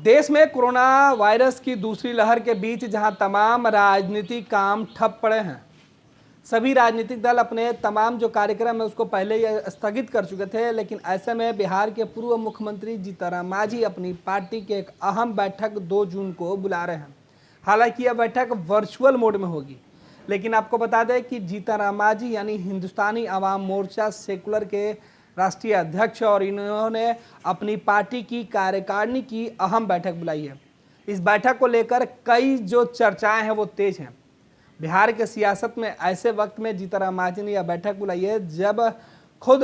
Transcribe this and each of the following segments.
देश में corona virus की दूसरी लहर के बीच जहां तमाम राजनीतिक काम ठप पड़े हैं, सभी राजनीतिक दल अपने तमाम जो कार्यक्रम है उसको पहले ही स्थगित कर चुके थे। लेकिन ऐसे में बिहार के पूर्व मुख्यमंत्री जीतनराम मांझी अपनी पार्टी के एक अहम बैठक 2 जून को बुला रहे हैं। हालांकि यह बैठक वर्चुअल मोड में होगी, लेकिन आपको बता दें कि जीतनराम मांझी यानी हिंदुस्तानी अवाम मोर्चा सेकुलर के राष्ट्रीय अध्यक्ष और इन्होंने अपनी पार्टी की कार्यकारिणी की अहम बैठक बुलाई है। इस बैठक को लेकर कई जो चर्चाएं हैं वो तेज हैं। बिहार के सियासत में ऐसे वक्त में जीतनराम मांझी ने यह बैठक बुलाई है जब खुद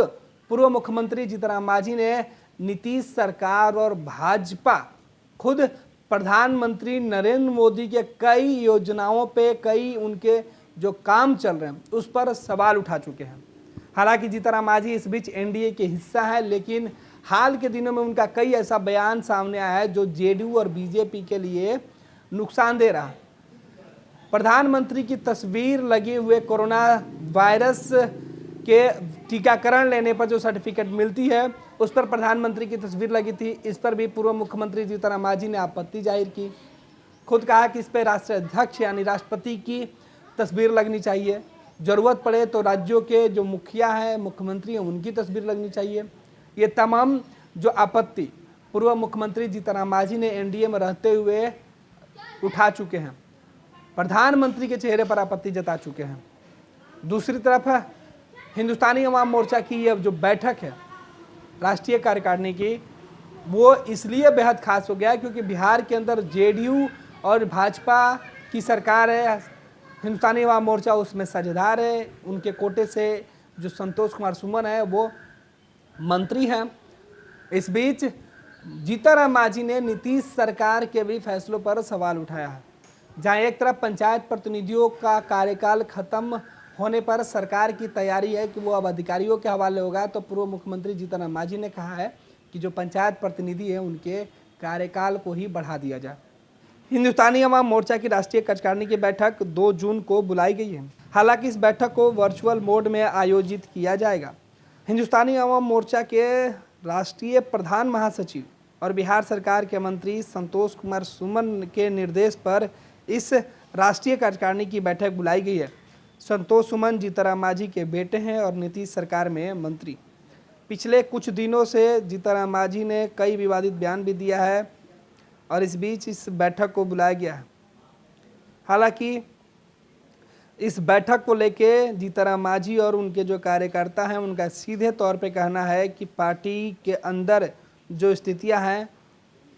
पूर्व मुख्यमंत्री जीतनराम मांझी ने नीतीश सरकार और भाजपा खुद प्रधानमंत्री नरेंद्र मोदी के कई योजनाओं पे, कई उनके जो काम चल रहे हैं उस पर सवाल उठा चुके हैं। हालांकि जीतनराम मांझी इस बीच एनडीए के हिस्सा है, लेकिन हाल के दिनों में उनका कई ऐसा बयान सामने आया है जो जेडीयू और बीजेपी के लिए नुकसानदेह रहा। प्रधानमंत्री की तस्वीर लगे हुए कोरोना वायरस के टीकाकरण लेने पर जो सर्टिफिकेट मिलती है उस पर प्रधानमंत्री की तस्वीर लगी थी। इस पर भी पूर्व मुख्यमंत्री जीतनराम मांझी ने आपत्ति जाहिर की। खुद कहा कि इस पर राष्ट्रीय अध्यक्ष यानी राष्ट्रपति की तस्वीर लगनी चाहिए, ज़रूरत पड़े तो राज्यों के जो मुखिया हैं, मुख्यमंत्री हैं, उनकी तस्वीर लगनी चाहिए। ये तमाम जो आपत्ति पूर्व मुख्यमंत्री जीतनराम मांझी ने एनडीए में रहते हुए उठा चुके हैं, प्रधानमंत्री के चेहरे पर आपत्ति जता चुके हैं। दूसरी तरफ हिंदुस्तानी अवाम मोर्चा की यह जो बैठक है राष्ट्रीय कार्यकारिणी की, वो इसलिए बेहद खास हो गया क्योंकि बिहार के अंदर जेडीयू और भाजपा की सरकार है। हिंदुस्तानी अवाम मोर्चा उसमें साझेदार है। उनके कोटे से जो संतोष कुमार सुमन है वो मंत्री हैं। इस बीच जीतनराम मांझी ने नीतीश सरकार के भी फैसलों पर सवाल उठाया है। जहां एक तरफ पंचायत प्रतिनिधियों का कार्यकाल खत्म होने पर सरकार की तैयारी है कि वो अब अधिकारियों के हवाले होगा, तो पूर्व मुख्यमंत्री जीतनराम मांझी ने कहा है कि जो पंचायत प्रतिनिधि हैं उनके कार्यकाल को ही बढ़ा दिया जाए। हिंदुस्तानी अवाम मोर्चा की राष्ट्रीय कार्यकारिणी की बैठक 2 जून को बुलाई गई है। हालांकि इस बैठक को वर्चुअल मोड में आयोजित किया जाएगा। हिंदुस्तानी अवाम मोर्चा के राष्ट्रीय प्रधान महासचिव और बिहार सरकार के मंत्री संतोष कुमार सुमन के निर्देश पर इस राष्ट्रीय कार्यकारिणी की बैठक बुलाई गई है। संतोष सुमन जीतनराम मांझी के बेटे हैं और नीतीश सरकार में मंत्री। पिछले कुछ दिनों से जीतनराम मांझी ने कई विवादित बयान भी दिया है और इस बीच इस बैठक को बुलाया गया है। हालांकि इस बैठक को लेके जीतनराम मांझी और उनके जो कार्यकर्ता हैं उनका सीधे तौर पे कहना है कि पार्टी के अंदर जो स्थितियां हैं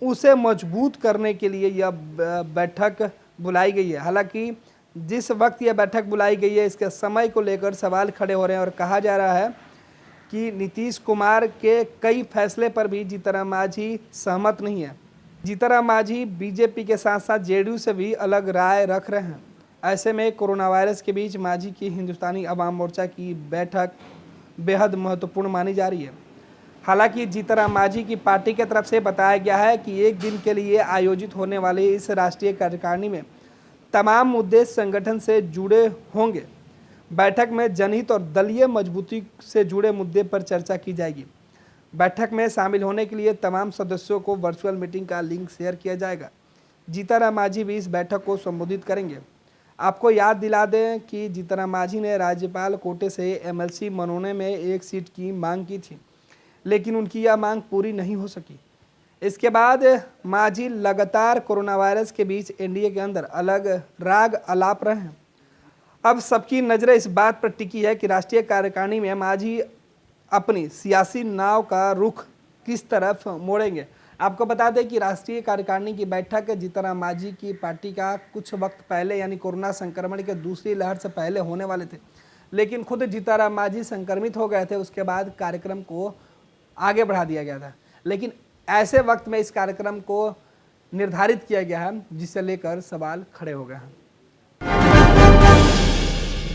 उसे मजबूत करने के लिए यह बैठक बुलाई गई है। हालांकि जिस वक्त यह बैठक बुलाई गई है इसके समय को लेकर सवाल खड़े हो रहे हैं और कहा जा रहा है कि नीतीश कुमार के कई फैसले पर भी जीतनराम मांझी सहमत नहीं है। जीतनराम मांझी बीजेपी के साथ साथ जेडीयू से भी अलग राय रख रहे हैं। ऐसे में कोरोना वायरस के बीच मांझी की हिंदुस्तानी अवाम मोर्चा की बैठक बेहद महत्वपूर्ण मानी जा रही है। हालांकि जीतनराम मांझी की पार्टी की तरफ से बताया गया है कि एक दिन के लिए आयोजित होने वाली इस राष्ट्रीय कार्यकारिणी में तमाम मुद्दे संगठन से जुड़े होंगे। बैठक में जनहित और दलीय मजबूती से जुड़े मुद्दे पर चर्चा की जाएगी। बैठक में शामिल होने के लिए तमाम सदस्यों को वर्चुअल मीटिंग का लिंक शेयर किया जाएगा। जीतनराम मांझी भी इस बैठक को संबोधित करेंगे। आपको याद दिला दें कि जीतनराम मांझी ने राज्यपाल कोटे से एमएलसी मनोनयन में एक सीट की मांग की थी, लेकिन उनकी यह मांग पूरी नहीं हो सकी। इसके बाद मांझी लगातार कोरोना वायरस के बीच एनडीए के अंदर अलग राग अलाप रहे हैं। अब सबकी नज़रें इस बात पर टिकी है कि राष्ट्रीय कार्यकारिणी में मांझी अपनी सियासी नाव का रुख किस तरफ मोड़ेंगे। आपको बता दें कि राष्ट्रीय कार्यकारिणी की बैठक जीतनराम मांझी की पार्टी का कुछ वक्त पहले यानी कोरोना संक्रमण के दूसरी लहर से पहले होने वाले थे, लेकिन खुद जीतनराम मांझी संक्रमित हो गए थे। उसके बाद कार्यक्रम को आगे बढ़ा दिया गया था, लेकिन ऐसे वक्त में इस कार्यक्रम को निर्धारित किया गया है जिसे लेकर सवाल खड़े हो गए हैं।